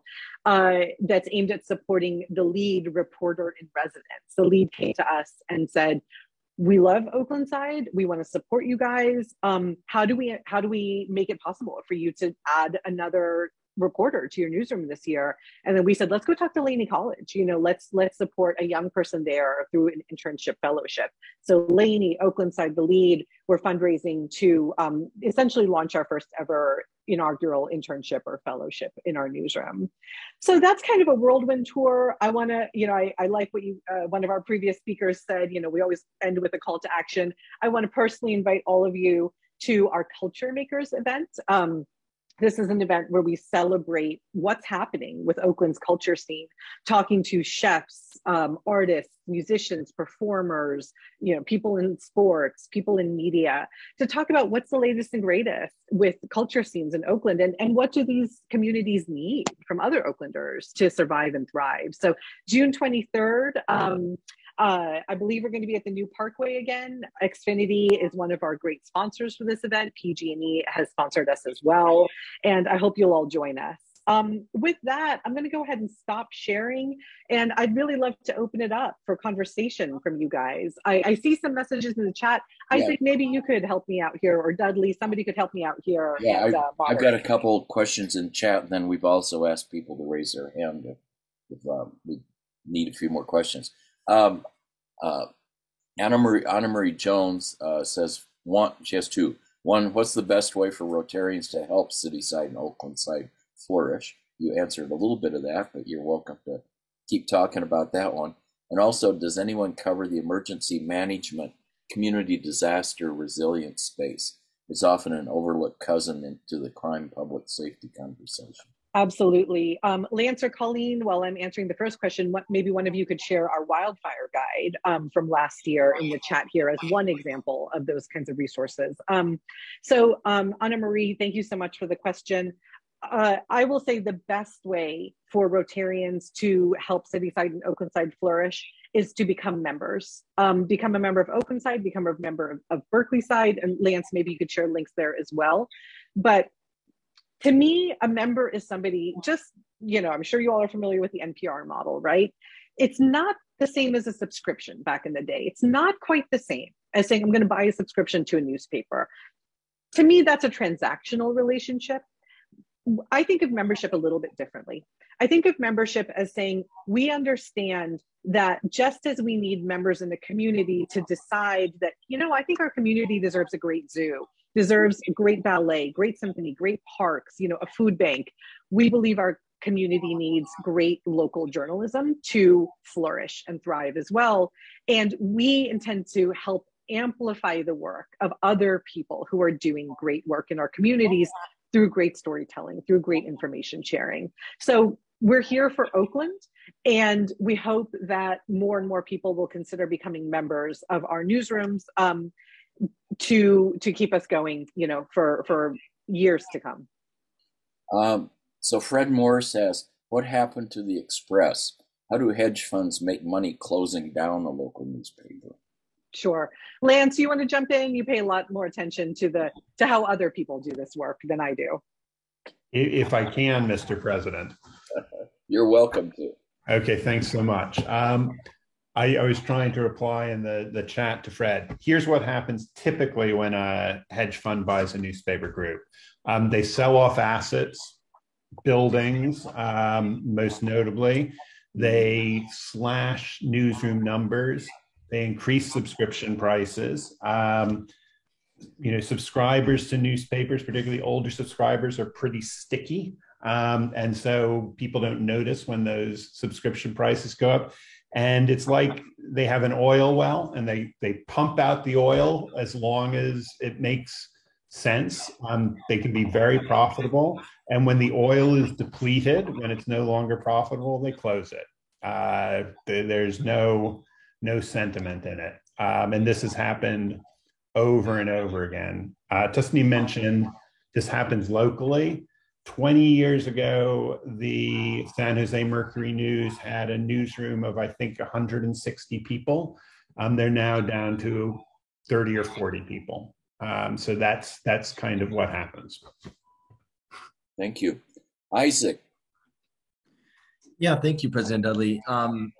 that's aimed at supporting The Lead reporter in residence. The Lead came to us and said, we love Oaklanside. We want to support you guys. How do we make it possible for you to add another reporter to your newsroom this year? And then we said, let's go talk to Laney College. You know, let's support a young person there through an internship fellowship. So Laney, Oaklanside, The Lead, we're fundraising to essentially launch our first ever inaugural internship or fellowship in our newsroom. So that's kind of a whirlwind tour. I want to, you know, I like what you, one of our previous speakers said, you know, we always end with a call to action. I want to personally invite all of you to our Culture Makers event. This is an event where we celebrate what's happening with Oakland's culture scene, talking to chefs, artists, musicians, performers, people in sports, people in media, to talk about what's the latest and greatest with culture scenes in Oakland, and what do these communities need from other Oaklanders to survive and thrive. So June 23rd, I believe we're going to be at the new Parkway again. Xfinity is one of our great sponsors for this event. PG&E has sponsored us as well. And I hope you'll all join us. With that, I'm going to go ahead and stop sharing. And I'd really love to open it up for conversation from you guys. I see some messages in the chat. Isaac, maybe you could help me out here, or Dudley, somebody could help me out here. Yeah, I've got a couple of questions in chat. And then we've also asked people to raise their hand if we need a few more questions. Anna Marie Jones says she has two. One, what's the best way for Rotarians to help Cityside and Oakland side flourish? You answered a little bit of that, but you're welcome to keep talking about that one. And also, does anyone cover the emergency management community disaster resilience space? It's often an overlooked cousin into the crime public safety conversation. Absolutely. Lance or Colleen, while I'm answering the first question, maybe one of you could share our wildfire guide from last year in the chat here as one example of those kinds of resources. So Anna Marie, thank you so much for the question. I will say the best way for Rotarians to help Cityside and Oaklandside flourish is to become members. Become a member of Oaklandside, become a member of Berkeleyside, and Lance, maybe you could share links there as well. But to me, a member is somebody I'm sure you all are familiar with the NPR model, right? It's not the same as a subscription back in the day. It's not quite the same as saying, I'm going to buy a subscription to a newspaper. To me, that's a transactional relationship. I think of membership a little bit differently. I think of membership as saying, we understand that just as we need members in the community to decide that, I think our community deserves a great zoo, deserves a great ballet, great symphony, great parks, a food bank. We believe our community needs great local journalism to flourish and thrive as well. And we intend to help amplify the work of other people who are doing great work in our communities through great storytelling, through great information sharing. So we're here for Oakland, and we hope that more and more people will consider becoming members of our newsrooms to keep us going, for years to come. So Fred Morris asks, what happened to the Express? How do hedge funds make money closing down a local newspaper? Sure. Lance, you want to jump in? You pay a lot more attention to how other people do this work than I do. If I can, Mr. President. You're welcome to. Okay, thanks so much. I was trying to reply in the chat to Fred. Here's what happens typically when a hedge fund buys a newspaper group. They sell off assets, buildings, most notably. They slash newsroom numbers. They increase subscription prices. Subscribers to newspapers, particularly older subscribers, are pretty sticky. And so people don't notice when those subscription prices go up. And it's like they have an oil well and they pump out the oil as long as it makes sense. They can be very profitable. And when the oil is depleted, when it's no longer profitable, they close it. There's no sentiment in it. And this has happened over and over again. Tusney mentioned this happens locally. 20 years ago, the San Jose Mercury News had a newsroom of, I think, 160 people. They're now down to 30 or 40 people. So that's kind of what happens. Thank you. Isaac. Yeah, thank you, President Dudley. I'm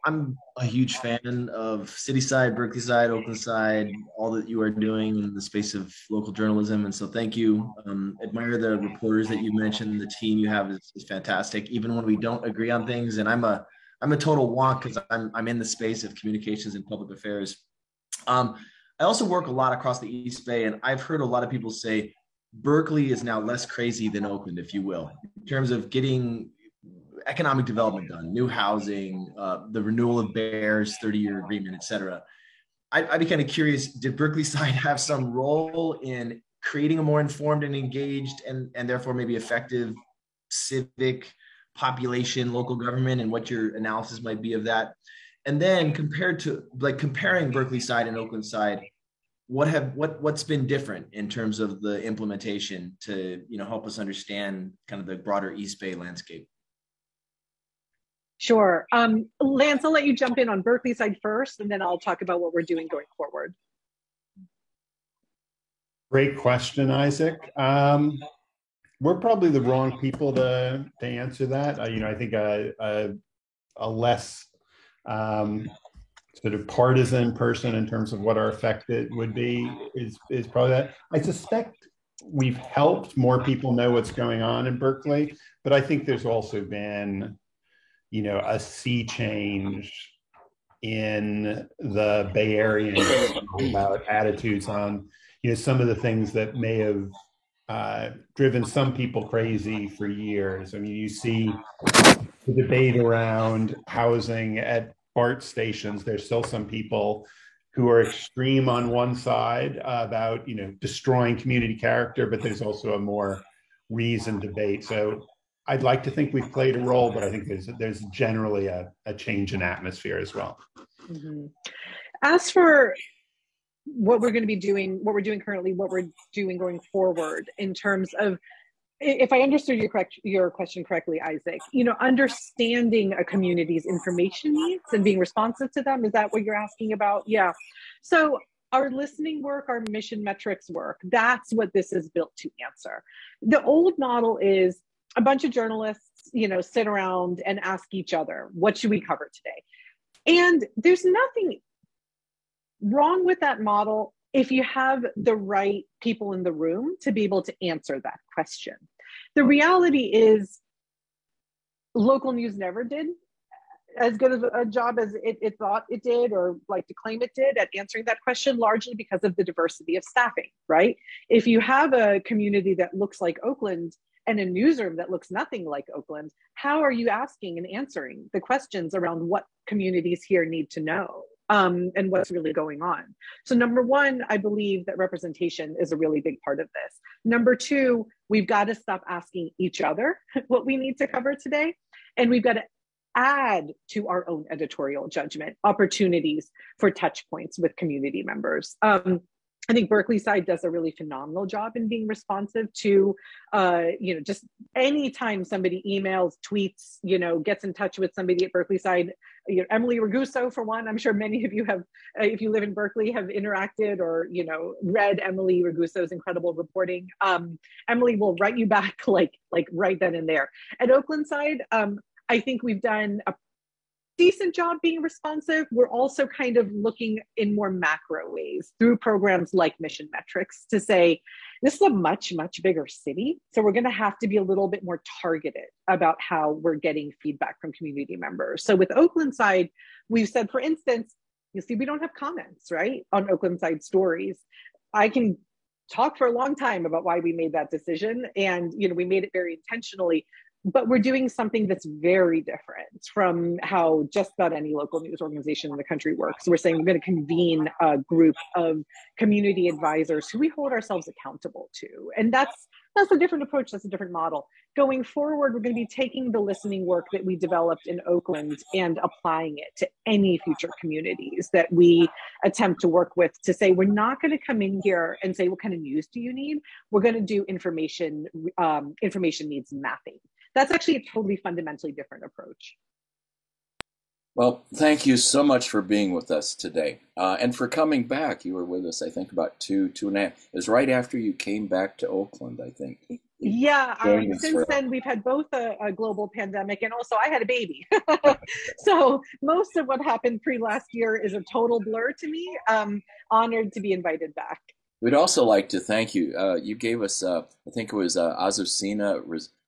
a huge fan of Cityside, Berkeleyside, Oaklandside, all that you are doing in the space of local journalism. And so thank you. Admire the reporters that you mentioned. The team you have is fantastic, even when we don't agree on things. And I'm a total wonk because I'm in the space of communications and public affairs. I also work a lot across the East Bay, and I've heard a lot of people say Berkeley is now less crazy than Oakland, if you will, in terms of getting economic development done, new housing, the renewal of Bear's 30-year agreement, et cetera. I'd be kind of curious, did Berkeleyside have some role in creating a more informed and engaged and therefore maybe effective civic population, local government, and what your analysis might be of that. And then comparing Berkeley side and Oakland side, what's been different in terms of the implementation to help us understand kind of the broader East Bay landscape? Sure. Lance, I'll let you jump in on Berkeley side first, and then I'll talk about what we're doing going forward. Great question, Isaac. We're probably the wrong people to answer that. I think a less sort of partisan person in terms of what our effect it would be is probably that. I suspect we've helped more people know what's going on in Berkeley, but I think there's also been, a sea change in the Bay Area about attitudes on, some of the things that may have driven some people crazy for years. I mean, you see the debate around housing at BART stations. There's still some people who are extreme on one side about, destroying community character, but there's also a more reasoned debate. So I'd like to think we've played a role, but I think there's generally a change in atmosphere as well. Mm-hmm. As for what we're going to be doing, what we're doing currently, what we're doing going forward in terms of, if I understood your question correctly, Isaac, understanding a community's information needs and being responsive to them, is that what you're asking about? Yeah. So our listening work, our mission metrics work, that's what this is built to answer. The old model is a bunch of journalists, sit around and ask each other, what should we cover today? And there's nothing wrong with that model if you have the right people in the room to be able to answer that question. The reality is local news never did as good of a job as it thought it did, or like to claim it did, at answering that question, largely because of the diversity of staffing, right? If you have a community that looks like Oakland and a newsroom that looks nothing like Oakland, how are you asking and answering the questions around what communities here need to know? And what's really going on. So number one, I believe that representation is a really big part of this. Number two, we've got to stop asking each other what we need to cover today. And we've got to add to our own editorial judgment opportunities for touch points with community members. I think Berkeley side does a really phenomenal job in being responsive to, just anytime somebody emails, tweets, gets in touch with somebody at Berkeley side. Emily Raguso, for one, I'm sure many of you have, if you live in Berkeley, have interacted or, read Emily Raguso's incredible reporting. Emily will write you back like right then and there. At Oakland side, I think we've done a decent job being responsive. We're also kind of looking in more macro ways through programs like Mission Metrics to say, this is a much, much bigger city. So we're going to have to be a little bit more targeted about how we're getting feedback from community members. So with Oakland side, we've said, for instance, you see, we don't have comments, right, on Oakland side stories. I can talk for a long time about why we made that decision. And, we made it very intentionally. But we're doing something that's very different from how just about any local news organization in the country works. We're saying we're going to convene a group of community advisors who we hold ourselves accountable to. And that's a different approach. That's a different model. Going forward, we're going to be taking the listening work that we developed in Oakland and applying it to any future communities that we attempt to work with, to say, we're not going to come in here and say, what kind of news do you need? We're going to do information needs mapping. That's actually a totally fundamentally different approach. Well, thank you so much for being with us today and for coming back. You were with us, I think, about two and a half. It was right after you came back to Oakland, I think. Yeah, since then we've had both a global pandemic and also I had a baby. So most of what happened pre-last year is a total blur to me. Honored to be invited back. We'd also like to thank you. You gave us, I think it was Azucena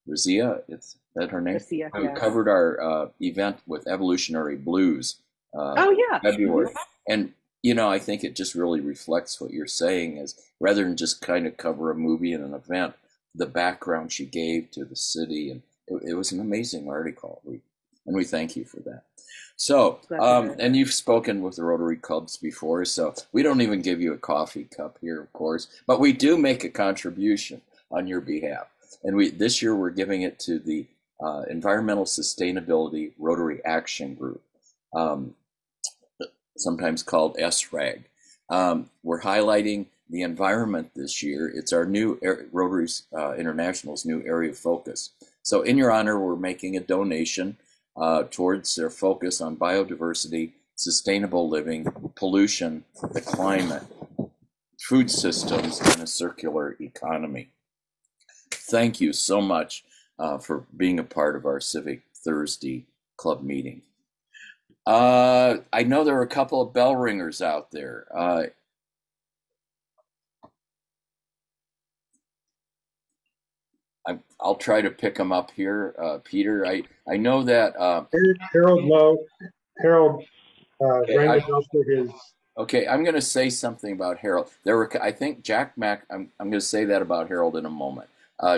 Razia, is that her name? Razia, who yeah. covered our event with Evolutionary Blues. Yeah. February. And, I think it just really reflects what you're saying, is rather than just kind of cover a movie and an event, the background she gave to the city. And it was an amazing article. and we thank you for that. So, and you've spoken with the Rotary Clubs before, so we don't even give you a coffee cup here, of course, but we do make a contribution on your behalf. And this year we're giving it to the Environmental Sustainability Rotary Action Group, sometimes called SRAG. We're highlighting the environment this year. It's our new Rotary International's new area of focus. So in your honor, we're making a donation towards their focus on biodiversity, sustainable living, pollution, the climate, food systems, and a circular economy. Thank you so much for being a part of our Civic Thursday Club meeting. I know there are a couple of bell ringers out there. I'll try to pick them up here. Peter, I know that Harold Lowe, Harold rang the bell for his. Okay, I'm going to say something about Harold. I think Jack Mac. I'm going to say that about Harold in a moment.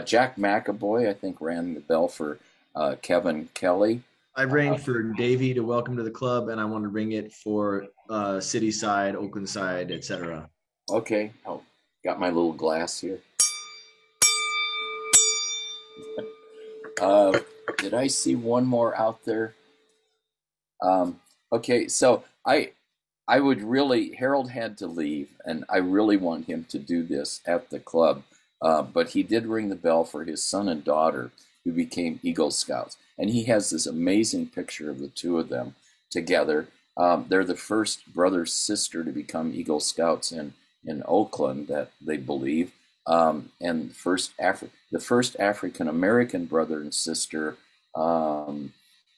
Jack McAvoy, I think, rang the bell for Kevin Kelly. I rang for Davey to welcome to the club, and I want to ring it for City side, Oakland side, etc. Okay, got my little glass here. Did I see one more out there? Okay, so I would really, Harold had to leave, and I really want him to do this at the club, but he did ring the bell for his son and daughter who became Eagle Scouts. And he has this amazing picture of the two of them together. They're the first brother-sister to become Eagle Scouts in Oakland, that they believe. And the first African-American brother and sister who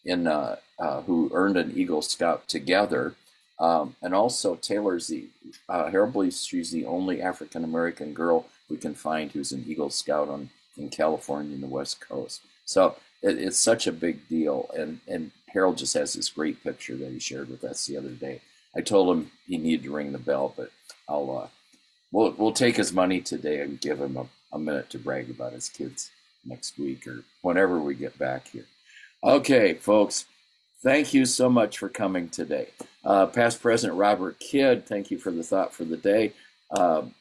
earned an Eagle Scout together. And also Taylor's Harold believes she's the only African-American girl we can find who's an Eagle Scout in California and the West Coast. So it's such a big deal. And Harold just has this great picture that he shared with us the other day. I told him he needed to ring the bell, but we'll take his money today and give him a minute to brag about his kids next week or whenever we get back here. Okay, folks, thank you so much for coming today. Past President Robert Kidd, thank you for the thought for the day.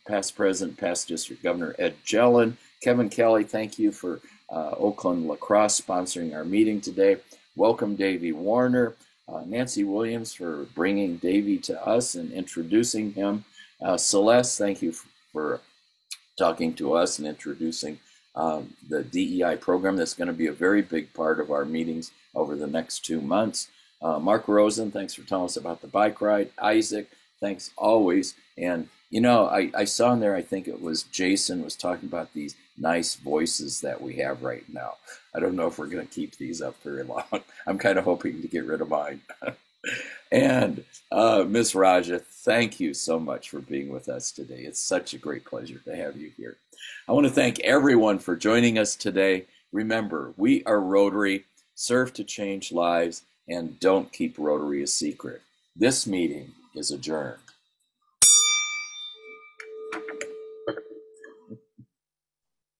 Past President, past District Governor Ed Jelen. Kevin Kelly, thank you for Oakland Lacrosse sponsoring our meeting today. Welcome Davey Warner. Nancy Williams for bringing Davey to us and introducing him. Celeste, thank you for talking to us and introducing the DEI program that's going to be a very big part of our meetings over the next 2 months. Mark Rosen, thanks for telling us about the bike ride. Isaac, thanks always. And, you know, I saw in there, I think it was Jason was talking about these nice voices that we have right now. I don't know if we're going to keep these up very long. I'm kind of hoping to get rid of mine. And Miss Raja, thank you so much for being with us today. It's such a great pleasure to have you here. I want to thank everyone for joining us today. Remember, we are Rotary, serve to change lives, and don't keep Rotary a secret. This meeting is adjourned.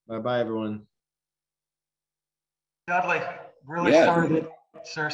Bye-bye, everyone. Dudley, really sorry, sir.